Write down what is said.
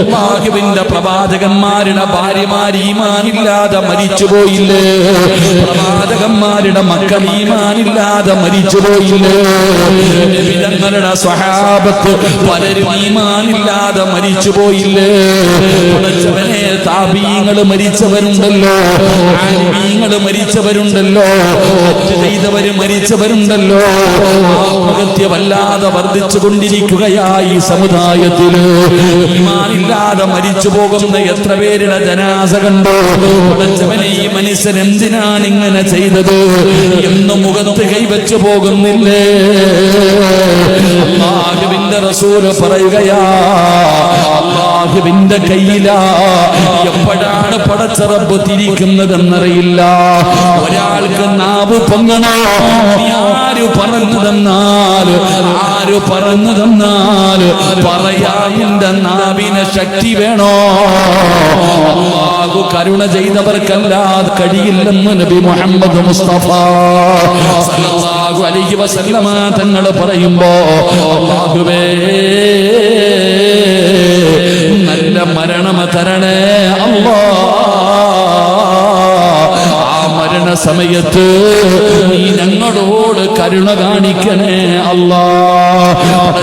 അല്ലാഹുവിന്റെ പ്രവാചകന്മാരുടെ ഭാര്യമാർ ഈമാനില്ലാതെ മരിച്ചുപോയില്ലേ? പ്രവാചകന്മാരുടെ മക്കൾ ഈമാനില്ലാതെ മരിച്ചുപോയില്ലേ? നബിതങ്ങളുടെ സ്വഹാബത്ത് പലരും ഈമാനില്ലാതെ മരിച്ചുപോയില്ലേ? പടച്ചവനെ, താബീങ്ങൾ മരിച്ചവരുണ്ടല്ലോ, ആലിമീങ്ങൾ മരിച്ചവരുണ്ടല്ലോ, ഹജ്ജ് ചെയ്തവര് മരിച്ചവരുണ്ടല്ലോ. ആത്മഹത്യ വല്ലാതെ വർദ്ധിച്ചു കൊണ്ടിരിക്കുകയായി സമുദായത്തില്. ഈമാനില്ലാതെ മരിച്ചു പോകുന്ന എത്ര പേരുടെ ജനാസ കണ്ടോ? പടച്ചവനെ, ഈ മനുഷ്യൻ എന്തിനാണ് ഇങ്ങനെ ചെയ്തത് എന്ന് മുഖത്ത് കൈവച്ചു പോകുന്നില്ലേ? അല്ലാഹുവിന്റെ റസൂൽ പറയുകയാ, അല്ലാഹുവിന്റെ കയ്യിലാ എപ്പോഴാണ് പടച്ച റബ്ബ് തിരിക്കുന്നതെന്നറിയില്ല. ഒരാൾക്ക് നാവ് പൊങ്ങണോ? ആര് പറഞ്ഞു തന്നാൽ പറയാൻ എന്റെ നാവിന് ശക്തി വേണോ? അല്ലാഹു കരുണ ചെയ്തവർക്കല്ലാതെ കഴിയില്ലെന്ന് നബി മുഹമ്മദ് മുസ്തഫ സല്ലല്ലാഹു അലൈഹി വസല്ലമ തങ്ങൾ പറയുമ്പോ, അല്ലാഹുവേ നല്ല മരണം തരണേ അല്ലാഹ്. ആ മരണ സമയത്ത് നീ ഞങ്ങളോട് കരുണ കാണിക്കണേ അല്ലാഹ്.